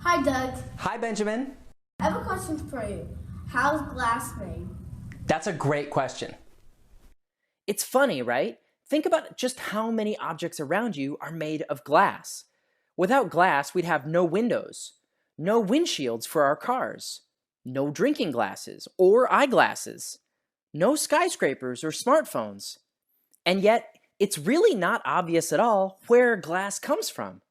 Hi, Doug. Hi, Benjamin. I have a question for you. How's glass made? That's a great question. It's funny, right? Think about just how many objects around you are made of glass. Without glass, we'd have no windows, no windshields for our cars, no drinking glasses or eyeglasses, no skyscrapers or smartphones. And yet, it's really not obvious at all where glass comes from.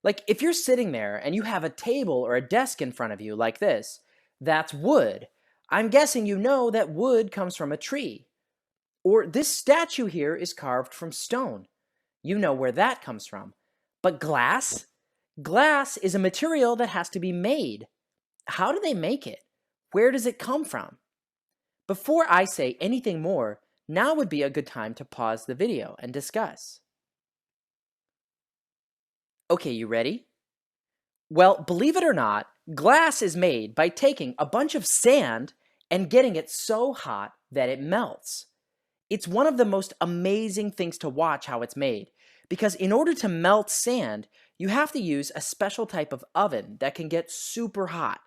Like, if you're sitting there and you have a table or a desk in front of you like this, that's wood. I'm guessing you know that wood comes from a tree. Or this statue here is carved from stone. You know where that comes from. But glass? Glass is a material that has to be made. How do they make it? Where does it come from? Before I say anything more, now would be a good time to pause the video and discuss. Okay, you ready? Well, believe it or not, glass is made by taking a bunch of sand and getting it so hot that it melts. It's one of the most amazing things to watch how it's made, because in order to melt sand, you have to use a special type of oven that can get super hot.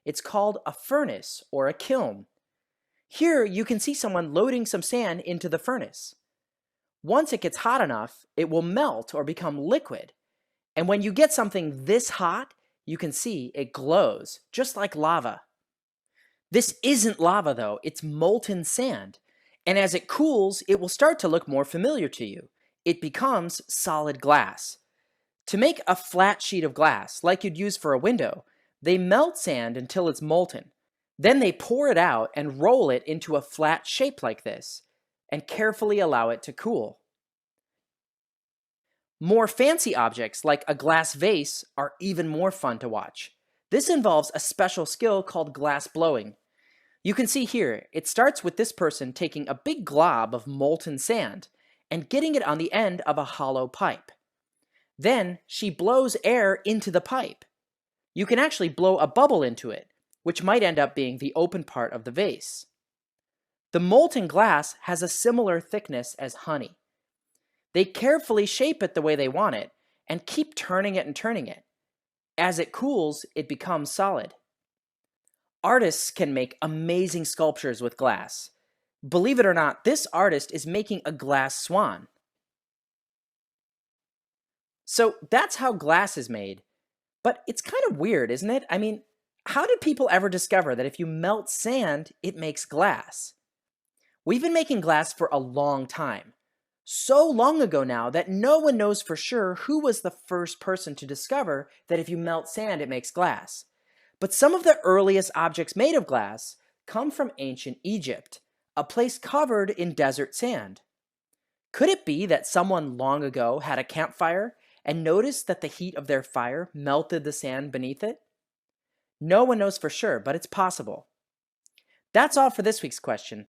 It's called a furnace or a kiln. Here you can see someone loading some sand into the furnace. Once it gets hot enough, it will melt or become liquid. And when you get something this hot, you can see it glows, just like lava. This isn't lava though, it's molten sand. And as it cools, it will start to look more familiar to you. It becomes solid glass. To make a flat sheet of glass, like you'd use for a window, they melt sand until it's molten. Then they pour it out and roll it into a flat shape like this, and carefully allow it to cool. More fancy objects, like a glass vase, are even more fun to watch. This involves a special skill called glass blowing. You can see here, it starts with this person taking a big glob of molten sand and getting it on the end of a hollow pipe. Then she blows air into the pipe. You can actually blow a bubble into it, which might end up being the open part of the vase. The molten glass has a similar thickness as honey. They carefully shape it the way they want it and keep turning it and turning it. As it cools, it becomes solid. Artists can make amazing sculptures with glass. Believe it or not, this artist is making a glass swan. So that's how glass is made. But it's kind of weird, isn't it? I mean, how did people ever discover that if you melt sand, it makes glass? We've been making glass for a long time. So long ago now that no one knows for sure who was the first person to discover that if you melt sand, it makes glass. But some of the earliest objects made of glass come from ancient Egypt, a place covered in desert sand. Could it be that someone long ago had a campfire and noticed that the heat of their fire melted the sand beneath it? No one knows for sure, but it's possible. That's all for this week's question.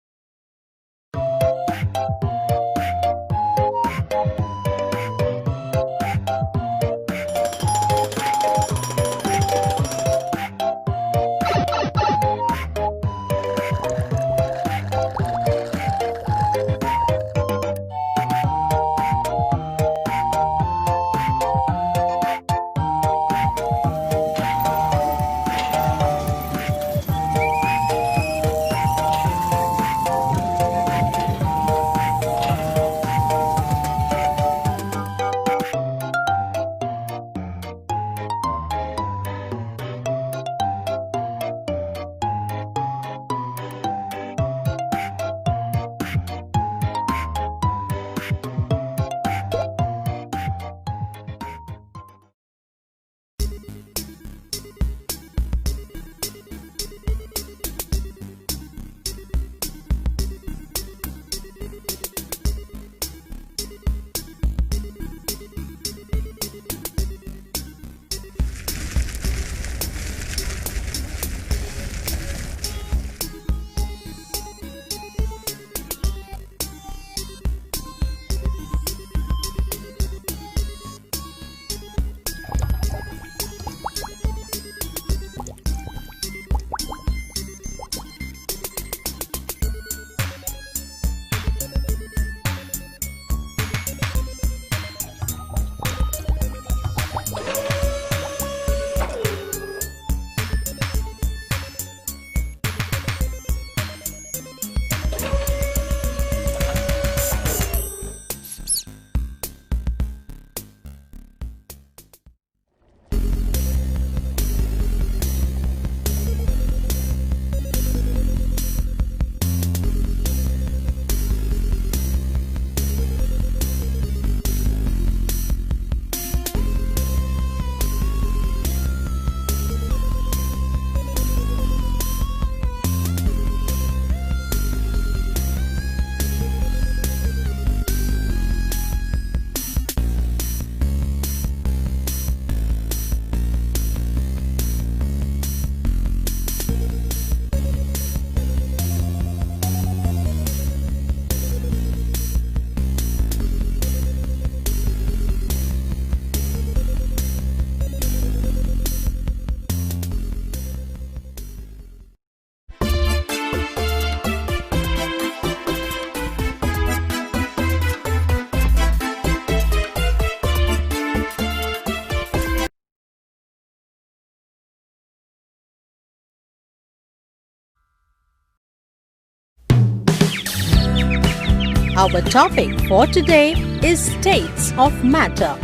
Our topic for today is states of matter.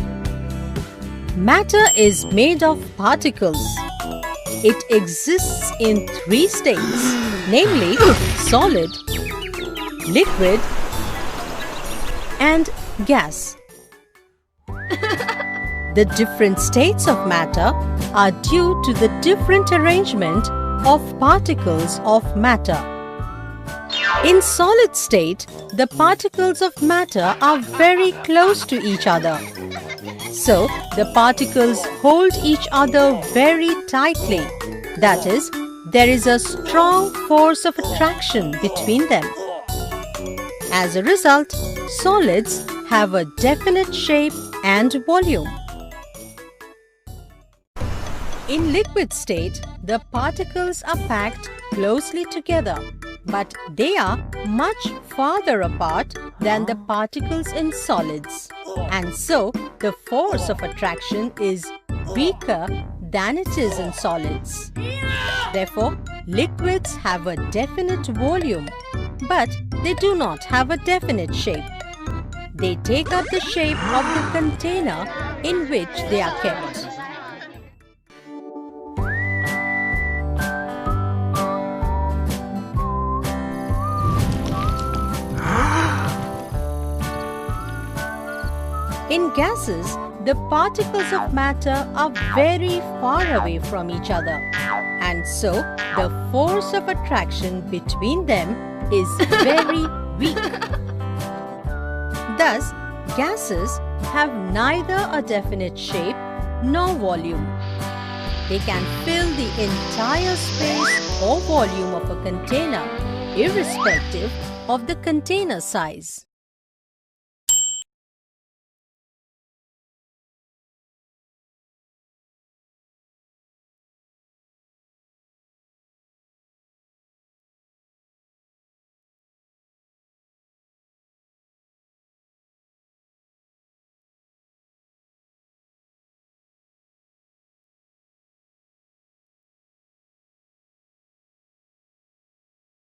Matter is made of particles. It exists in 3 states, namely solid, liquid, and gas. The different states of matter are due to the different arrangement of particles of matter. In solid state, the particles of matter are very close to each other. So, the particles hold each other very tightly. That is, there is a strong force of attraction between them. As a result, solids have a definite shape and volume. In liquid state, the particles are packed closely together, but they are much farther apart than the particles in solids. And so, the force of attraction is weaker than it is in solids. Therefore, liquids have a definite volume, but they do not have a definite shape. They take up the shape of the container in which they are kept. In gases, the particles of matter are very far away from each other, and so the force of attraction between them is very weak. Thus, gases have neither a definite shape nor volume. They can fill the entire space or volume of a container, irrespective of the container size.